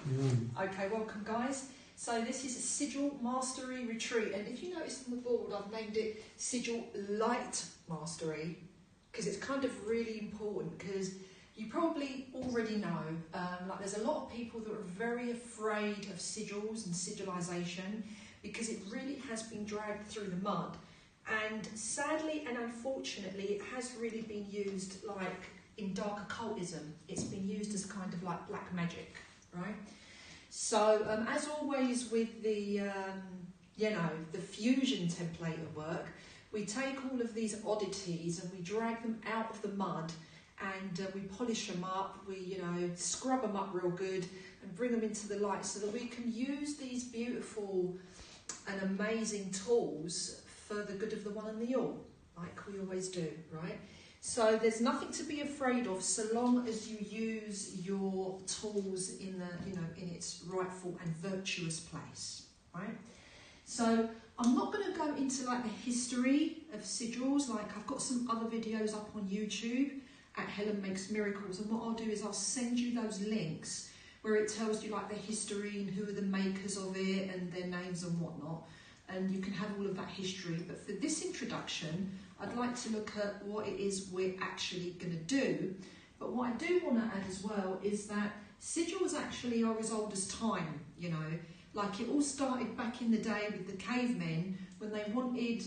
Okay, welcome guys. So this is a Sigil Mastery Retreat, and if you notice on the board I've named it Sigil Light Mastery because it's kind of really important, because you probably already know like there's a lot of people that are very afraid of sigils and sigilization because it really has been dragged through the mud, and sadly and unfortunately it has really been used like in dark occultism. It's been used as kind of like black magic, right? So as always with the the fusion template of work, we take all of these oddities and we drag them out of the mud, and we polish them up, we scrub them up real good and bring them into the light so that we can use these beautiful and amazing tools for the good of the one and the all, like we always do, right? So there's nothing to be afraid of so long as you use your tools in the in its rightful and virtuous place, right? So I'm not going to go into like the history of sigils. Like I've got some other videos up on YouTube at Helen Makes Miracles, and what I'll do is I'll send you those links where it tells you like the history and who are the makers of it and their names and whatnot, and you can have all of that history. But for this introduction, I'd like to look at what it is we're actually going to do. But what I do want to add as well is that sigils actually are as old as time, like it all started back in the day with the cavemen when they wanted,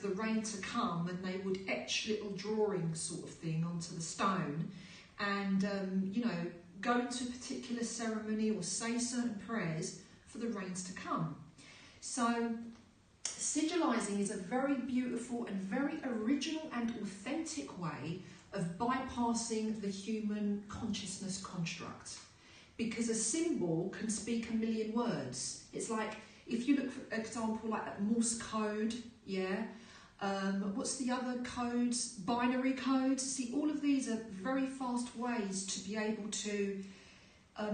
the rain to come, and they would etch little drawings sort of thing onto the stone and, go into a particular ceremony or say certain prayers for the rains to come. So sigilizing is a very beautiful and very original and authentic way of bypassing the human consciousness construct, because a symbol can speak a million words. It's like, if you look for example like at Morse code, what's the other codes? Binary codes. See, all of these are very fast ways to be able to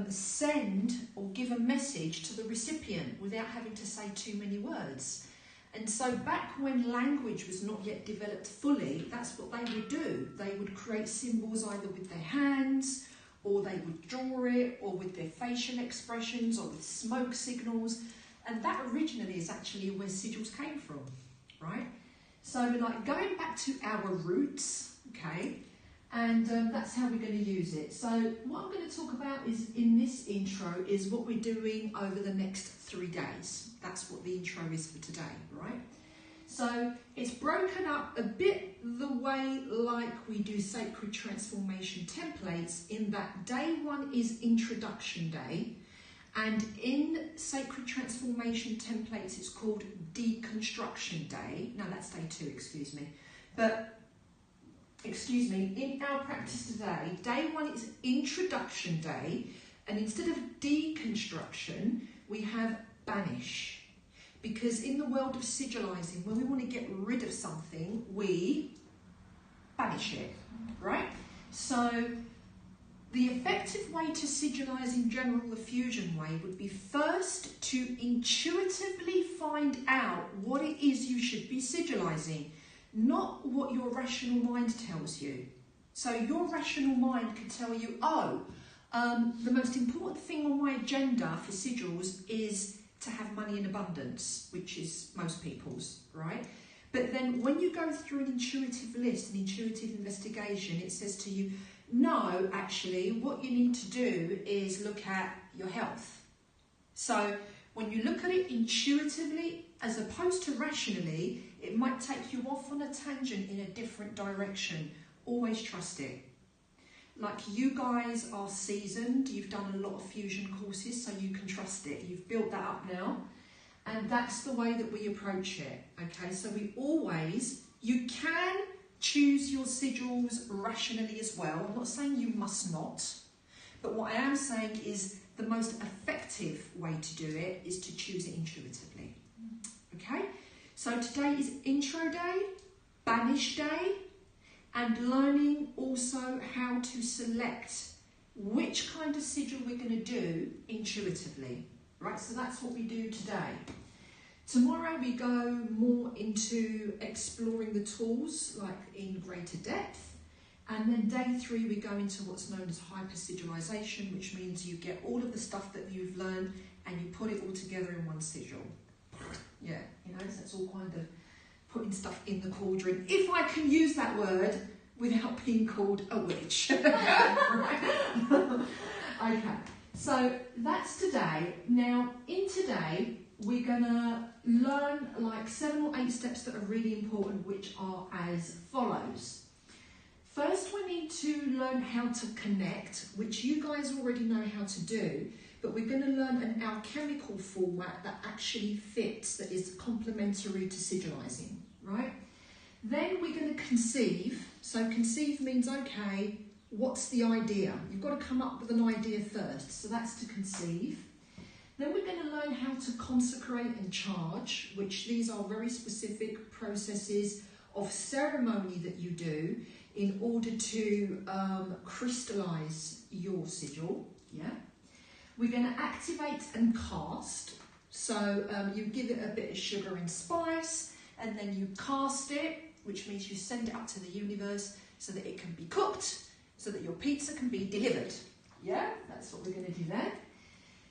send or give a message to the recipient without having to say too many words. And so back when language was not yet developed fully, that's what they would do. They would create symbols either with their hands, or they would draw it, or with their facial expressions, or with smoke signals. And that originally is actually where sigils came from, right? So we're like going back to our roots, okay? And that's how we're going to use it. So what I'm going to talk about is in this intro is what we're doing over the next 3 days. That's what the intro is for today, right? So it's broken up a bit the way like we do sacred transformation templates, in that day 1 is introduction day, and in sacred transformation templates it's called deconstruction day. No, that's day 2, excuse me. But in our practice today, day 1 is introduction day, and instead of deconstruction, we have banish. Because in the world of sigilizing, when we want to get rid of something, we banish it, right? So the effective way to sigilize in general, the fusion way, would be first to intuitively find out what it is you should be sigilizing, not what your rational mind tells you. So your rational mind can tell you, the most important thing on my agenda for sigils is to have money in abundance, which is most people's, right? But then when you go through an intuitive list, an intuitive investigation, it says to you, no, actually, what you need to do is look at your health. So when you look at it intuitively, as opposed to rationally, it might take you off on a tangent in a different direction. Always trust it. Like, you guys are seasoned, you've done a lot of fusion courses, so you can trust it. You've built that up now, and that's the way that we approach it, okay? So you can choose your sigils rationally as well. I'm not saying you must not, but what I am saying is the most effective way to do it is to choose it intuitively, okay? So today is intro day, banish day, and learning also how to select which kind of sigil we're going to do intuitively, right? So that's what we do today. Tomorrow we go more into exploring the tools, like in greater depth, And then day 3, we go into what's known as hypersigilization, which means you get all of the stuff that you've learned and you put it all together in one sigil. Yeah, you know, so it's all kind of putting stuff in the cauldron, if I can use that word without being called a witch. Okay, so that's today. Now, in today, we're going to learn like 7 or 8 steps that are really important, which are as follows. First, we need to learn how to connect, which you guys already know how to do, but we're going to learn an alchemical format that actually fits, that is complementary to sigilizing, right? Then we're going to conceive. So conceive means, okay, what's the idea? You've got to come up with an idea first, so that's to conceive. Then we're going to learn how to consecrate and charge, which these are very specific processes of ceremony that you do in order to crystallize your sigil. Yeah. We're going to activate and cast. So you give it a bit of sugar and spice, and then you cast it, which means you send it up to the universe so that it can be cooked, so that your pizza can be delivered. Yeah, that's what we're going to do there.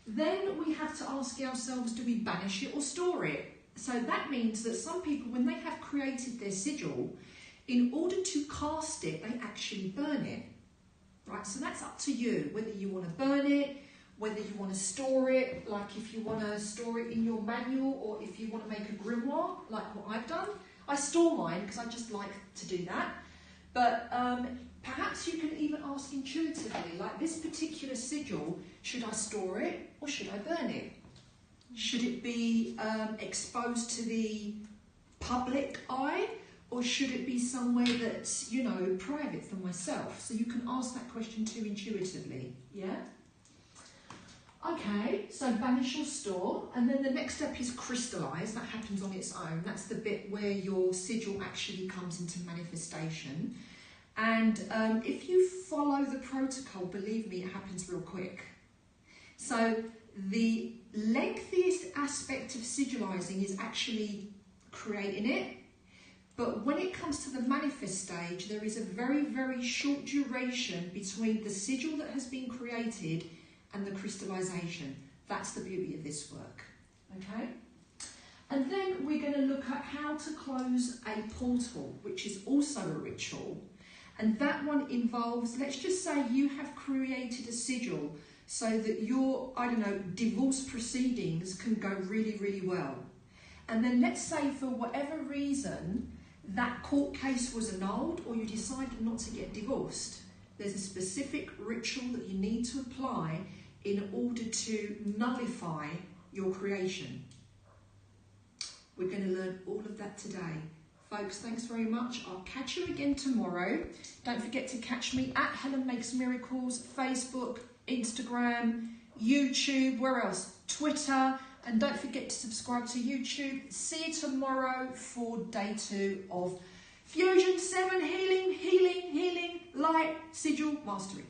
Then we have to ask ourselves, do we banish it or store it? So that means that some people, when they have created their sigil, in order to cast it, they actually burn it. Right, so that's up to you, whether you want to burn it, whether you want to store it, like if you want to store it in your manual, or if you want to make a grimoire, like what I've done. I store mine because I just like to do that. But perhaps you can even ask intuitively, like this particular sigil, should I store it or should I burn it? Should it be exposed to the public eye, or should it be somewhere that's, you know, private for myself? So you can ask that question too intuitively, yeah? Okay, so banish or store, and then the next step is crystallize. That happens on its own. That's the bit where your sigil actually comes into manifestation. And if you follow the protocol, believe me, it happens real quick. So the lengthiest aspect of sigilizing is actually creating it. But when it comes to the manifest stage, there is a very, very short duration between the sigil that has been created and the crystallization. That's the beauty of this work, okay? And then we're going to look at how to close a portal, which is also a ritual. And that one involves, let's just say you have created a sigil so that your, I don't know, divorce proceedings can go really, really well. And then let's say for whatever reason, that court case was annulled or you decided not to get divorced. There's a specific ritual that you need to apply in order to nullify your creation. We're going to learn all of that today. Folks, thanks very much. I'll catch you again tomorrow. Don't forget to catch me at Helen Makes Miracles, Facebook, Instagram, YouTube, where else? Twitter. And don't forget to subscribe to YouTube. See you tomorrow for day 2 of Fusion 7 Healing, Light, Sigil Mastery.